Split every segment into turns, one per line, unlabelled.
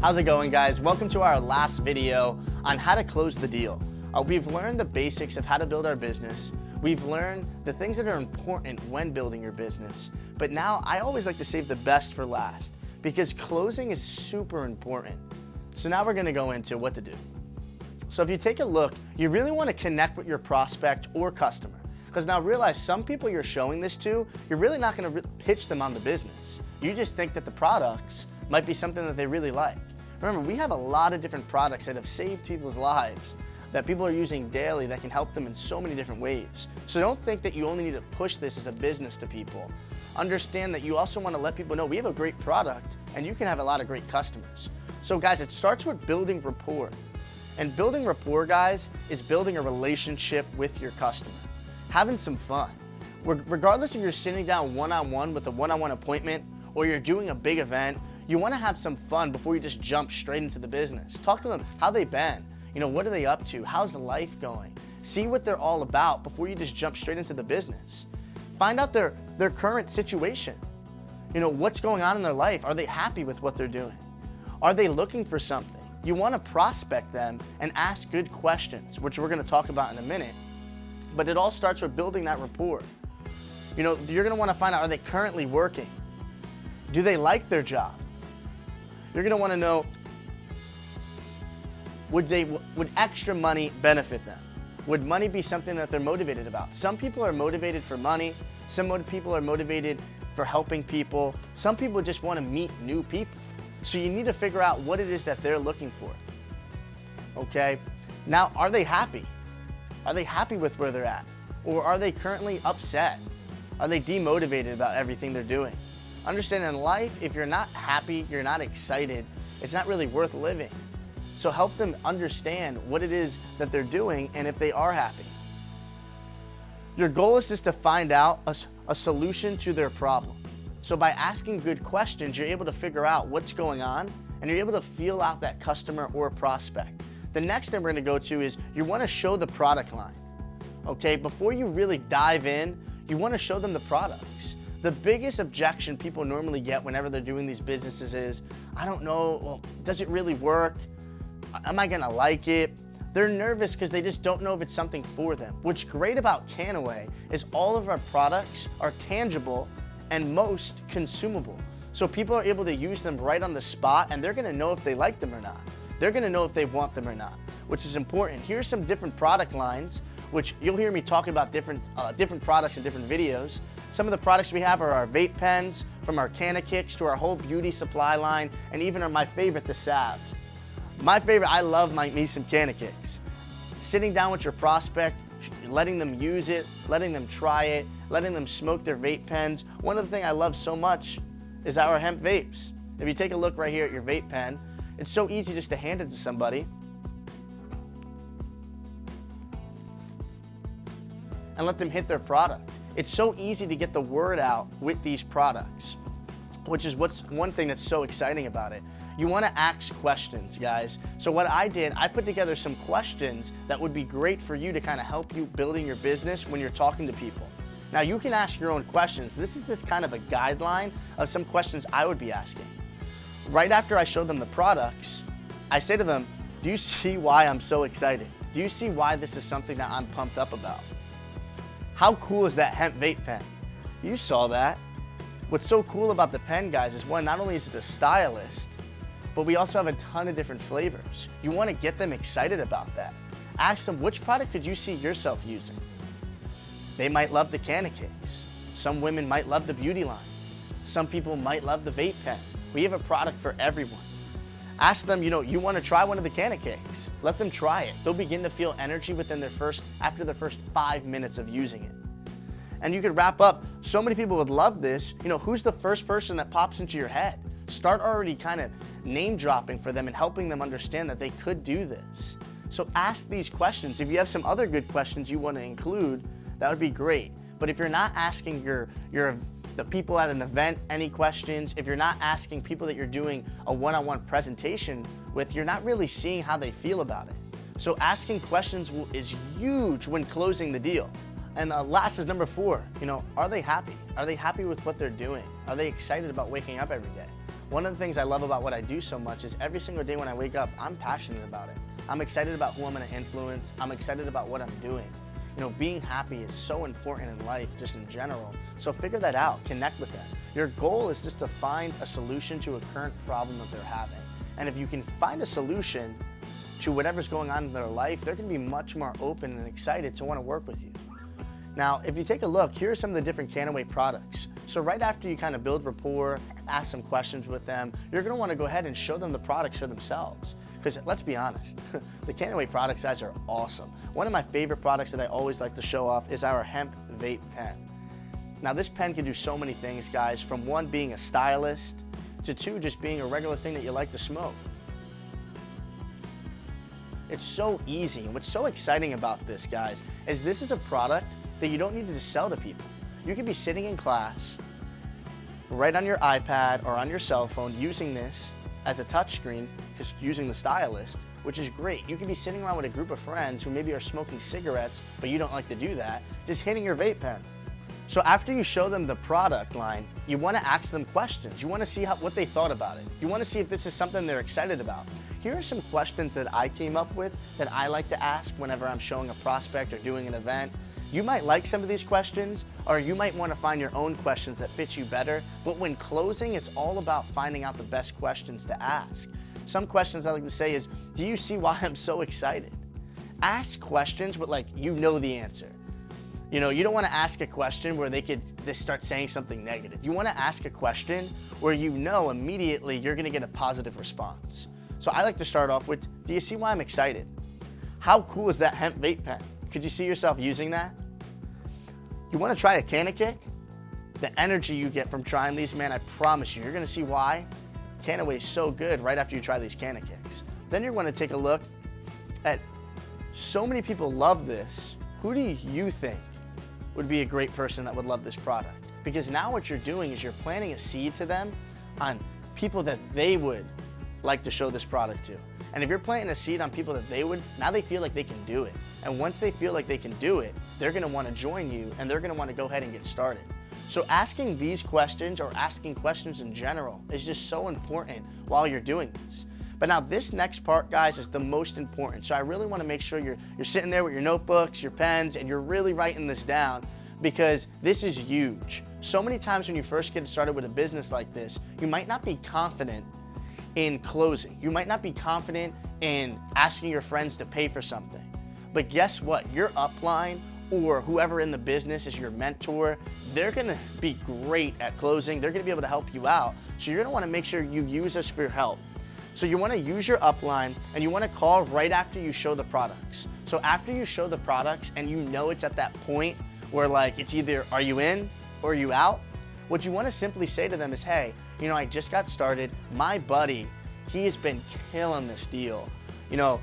How's it going, guys? Welcome to our last video on how to close the deal. We've learned the basics of how to build our business. We've learned the things that are important when building your business. But now I always like to save the best for last because closing is super important. So now we're gonna go into what to do. So if you take a look, you really wanna connect with your prospect or customer. Because now realize some people you're showing this to, you're really not gonna pitch them on the business. You just think that the products might be something that they really like. Remember, we have a lot of different products that have saved people's lives that people are using daily that can help them in so many different ways. So don't think that you only need to push this as a business to people. Understand that you also want to let people know we have a great product and you can have a lot of great customers. So guys, it starts with building rapport. And building rapport, guys, is building a relationship with your customer. Having some fun. Regardless if you're sitting down one-on-one with a one-on-one appointment or you're doing a big event, you want to have some fun before you just jump straight into the business. Talk to them how they been. What are they up to? How's life going? See what they're all about before you just jump straight into the business. Find out their current situation. What's going on in their life? Are they happy with what they're doing? Are they looking for something? You want to prospect them and ask good questions, which we're going to talk about in a minute. But it all starts with building that rapport. You're going to want to find out, are they currently working? Do they like their job? You're going to want to know, would extra money benefit them? Would money be something that they're motivated about? Some people are motivated for money. Some people are motivated for helping people. Some people just want to meet new people. So you need to figure out what it is that they're looking for. Okay? Now, are they happy? Are they happy with where they're at? Or are they currently upset? Are they demotivated about everything they're doing? Understand in life, if you're not happy, you're not excited, it's not really worth living. So help them understand what it is that they're doing and if they are happy. Your goal is just to find out a solution to their problem. So by asking good questions, you're able to figure out what's going on and you're able to feel out that customer or prospect. The next thing we're gonna go to is you wanna show the product line. Okay, before you really dive in, you wanna show them the products. The biggest objection people normally get whenever they're doing these businesses is, I don't know, well, does it really work? Am I gonna like it? They're nervous because they just don't know if it's something for them. What's great about Kannaway is all of our products are tangible and most consumable. So people are able to use them right on the spot and they're gonna know if they like them or not. They're gonna know if they want them or not, which is important. Here's some different product lines, which you'll hear me talk about different products in different videos. Some of the products we have are our vape pens, from our Canna Kicks to our whole beauty supply line, and even my favorite, the salve. My favorite, I love me some Canna Kicks. Sitting down with your prospect, letting them use it, letting them try it, letting them smoke their vape pens. One of the things I love so much is our hemp vapes. If you take a look right here at your vape pen, it's so easy just to hand it to somebody and let them hit their product. It's so easy to get the word out with these products, which is one thing that's so exciting about it. You want to ask questions, guys. So what I did, I put together some questions that would be great for you to kind of help you building your business when you're talking to people. Now you can ask your own questions. This is just kind of a guideline of some questions I would be asking. Right after I show them the products, I say to them, do you see why I'm so excited? Do you see why this is something that I'm pumped up about? How cool is that hemp vape pen? You saw that. What's so cool about the pen, guys, is one, not only is it a stylist, but we also have a ton of different flavors. You want to get them excited about that. Ask them, which product could you see yourself using? They might love the Canna Kicks. Some women might love the beauty line. Some people might love the vape pen. We have a product for everyone. Ask them, you want to try one of the Canna Kicks. Let them try it. They'll begin to feel energy within after the first 5 minutes of using it. And you could wrap up, so many people would love this. Who's the first person that pops into your head? Start already kind of name dropping for them and helping them understand that they could do this. So ask these questions. If you have some other good questions you want to include, that would be great. But if you're not asking the people at an event any questions, if you're not asking people that you're doing a one-on-one presentation with, you're not really seeing how they feel about it. So asking questions is huge when closing the deal. And last is number 4, are they happy? Are they happy with what they're doing? Are they excited about waking up every day? One of the things I love about what I do so much is every single day when I wake up, I'm passionate about it. I'm excited about who I'm gonna influence. I'm excited about what I'm doing. You know, being happy is so important in life, just in general. So figure that out, connect with them. Your goal is just to find a solution to a current problem that they're having. And if you can find a solution to whatever's going on in their life, they're gonna be much more open and excited to wanna work with you. Now, if you take a look, here are some of the different Kannaway products. So right after you kind of build rapport, ask some questions with them, you're gonna wanna go ahead and show them the products for themselves. Because let's be honest, the Kannaway products, guys, are awesome. One of my favorite products that I always like to show off is our hemp vape pen. Now this pen can do so many things, guys, from one, being a stylist, to two, just being a regular thing that you like to smoke. It's so easy, and what's so exciting about this, guys, is this is a product that you don't need to sell to people. You could be sitting in class, right on your iPad or on your cell phone, using this as a touchscreen, just using the stylist, which is great. You could be sitting around with a group of friends who maybe are smoking cigarettes, but you don't like to do that, just hitting your vape pen. So after you show them the product line, you want to ask them questions. You want to see what they thought about it. You want to see if this is something they're excited about. Here are some questions that I came up with that I like to ask whenever I'm showing a prospect or doing an event. You might like some of these questions, or you might want to find your own questions that fit you better, but when closing, it's all about finding out the best questions to ask. Some questions I like to say is, do you see why I'm so excited? Ask questions with you know the answer. You know, you don't want to ask a question where they could just start saying something negative. You want to ask a question where you know immediately you're going to get a positive response. So I like to start off with, do you see why I'm excited? How cool is that hemp vape pen? Could you see yourself using that? You want to try a Canna Kick? The energy you get from trying these, man, I promise you're going to see why Kannaway is so good right after you try these Canna Kicks. Then you're going to take a look at, so many people love this. Who do you think would be a great person that would love this product? Because now what you're doing is you're planting a seed to them on people that they would like to show this product to. And if you're planting a seed on people that they would, now they feel like they can do it. And once they feel like they can do it, they're gonna wanna join you and they're gonna wanna go ahead and get started. So asking these questions, or asking questions in general, is just so important while you're doing this. But now this next part, guys, is the most important. So I really wanna make sure you're sitting there with your notebooks, your pens, and you're really writing this down, because this is huge. So many times when you first get started with a business like this, you might not be confident in closing. You might not be confident in asking your friends to pay for something. But guess what? Your upline, or whoever in the business is your mentor, they're gonna be great at closing. They're gonna be able to help you out. So you're gonna wanna make sure you use us for your help. So you wanna use your upline, and you wanna call right after you show the products. So after you show the products and you know it's at that point where it's either are you in or are you out, what you wanna simply say to them is, hey, you know, I just got started. My buddy, he has been killing this deal. You know,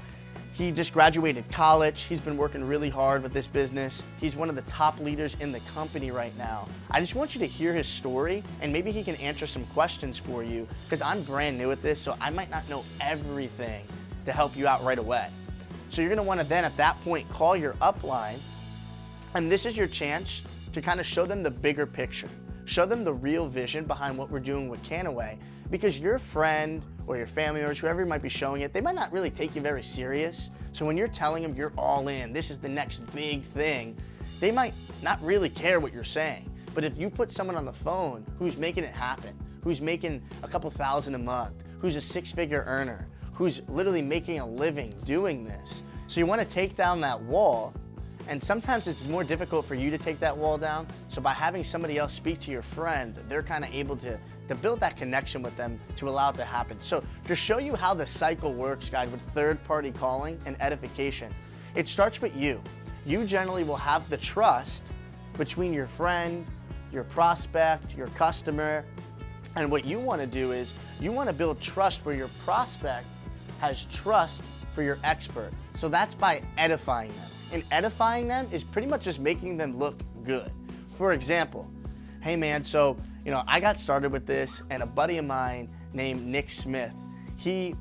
he just graduated college. He's been working really hard with this business. He's one of the top leaders in the company right now. I just want you to hear his story, and maybe he can answer some questions for you, because I'm brand new at this, so I might not know everything to help you out right away. So you're gonna wanna then at that point call your upline, and this is your chance to kind of show them the bigger picture. Show them the real vision behind what we're doing with Kannaway, because your friend or your family members, whoever might be showing it, they might not really take you very serious. So when you're telling them you're all in, this is the next big thing, they might not really care what you're saying. But if you put someone on the phone who's making it happen, who's making a couple thousand a month, who's a six-figure earner, who's literally making a living doing this, so you want to take down that wall. And sometimes it's more difficult for you to take that wall down. So by having somebody else speak to your friend, they're kind of able to build that connection with them to allow it to happen. So to show you how the cycle works, guys, with third-party calling and edification, it starts with you. You generally will have the trust between your friend, your prospect, your customer. And what you want to do is you want to build trust where your prospect has trust for your expert. So that's by edifying them. And edifying them is pretty much just making them look good. For example, hey man, so I got started with this, and a buddy of mine named Nick Smith, he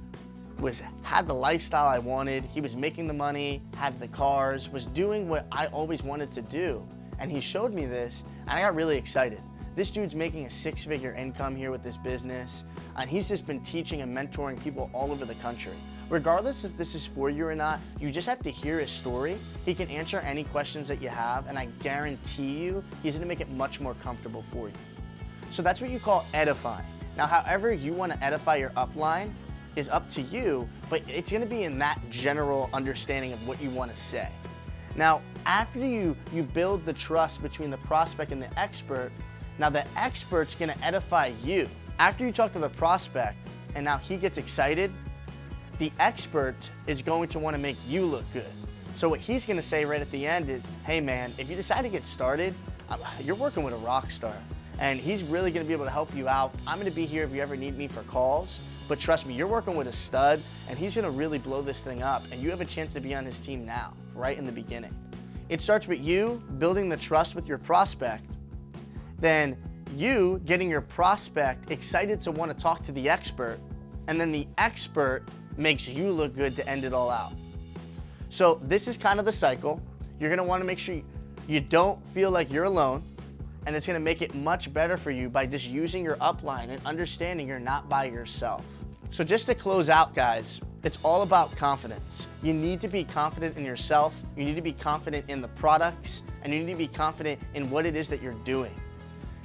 had the lifestyle I wanted, he was making the money, had the cars, was doing what I always wanted to do. And he showed me this, and I got really excited. This dude's making a 6-figure income here with this business, and he's just been teaching and mentoring people all over the country. Regardless if this is for you or not, you just have to hear his story. He can answer any questions that you have, and I guarantee you, he's gonna make it much more comfortable for you. So that's what you call edifying. Now, however you wanna edify your upline is up to you, but it's gonna be in that general understanding of what you wanna say. Now, after you build the trust between the prospect and the expert, now the expert's gonna edify you. After you talk to the prospect and now he gets excited, the expert is going to wanna make you look good. So what he's gonna say right at the end is, hey man, if you decide to get started, you're working with a rock star and he's really gonna be able to help you out. I'm gonna be here if you ever need me for calls, but trust me, you're working with a stud and he's gonna really blow this thing up and you have a chance to be on his team now, right in the beginning. It starts with you building the trust with your prospect, then you getting your prospect excited to want to talk to the expert, and then the expert makes you look good to end it all out. So this is kind of the cycle. You're gonna wanna make sure you don't feel like you're alone, and it's gonna make it much better for you by just using your upline and understanding you're not by yourself. So just to close out, guys, it's all about confidence. You need to be confident in yourself, you need to be confident in the products, and you need to be confident in what it is that you're doing.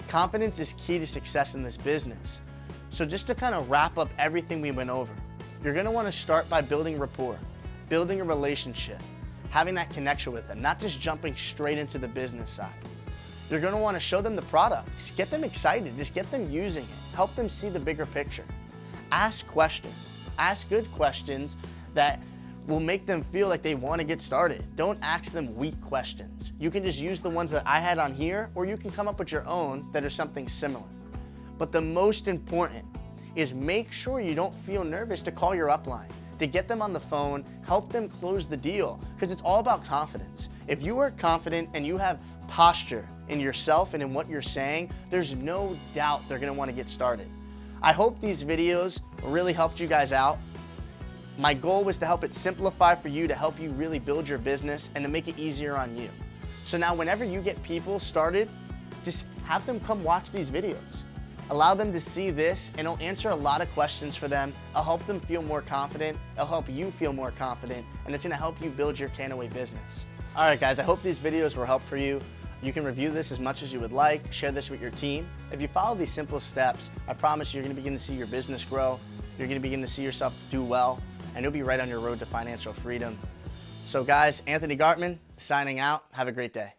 Confidence is key to success in this business. So just to kind of wrap up everything we went over, you're gonna wanna start by building rapport, building a relationship, having that connection with them, not just jumping straight into the business side. You're gonna wanna show them the products, get them excited, just get them using it, help them see the bigger picture. Ask questions, ask good questions that will make them feel like they wanna get started. Don't ask them weak questions. You can just use the ones that I had on here, or you can come up with your own that are something similar. But the most important is make sure you don't feel nervous to call your upline, to get them on the phone, help them close the deal, because it's all about confidence. If you are confident and you have posture in yourself and in what you're saying, there's no doubt they're gonna wanna get started. I hope these videos really helped you guys out. My goal was to help it simplify for you, to help you really build your business and to make it easier on you. So now whenever you get people started, just have them come watch these videos. Allow them to see this and it'll answer a lot of questions for them. It'll help them feel more confident. It'll help you feel more confident, and it's gonna help you build your Kannaway business. All right, guys, I hope these videos were helpful for you. You can review this as much as you would like, share this with your team. If you follow these simple steps, I promise you're gonna begin to see your business grow. You're gonna begin to see yourself do well, and you'll be right on your road to financial freedom. So guys, Anthony Gartman signing out. Have a great day.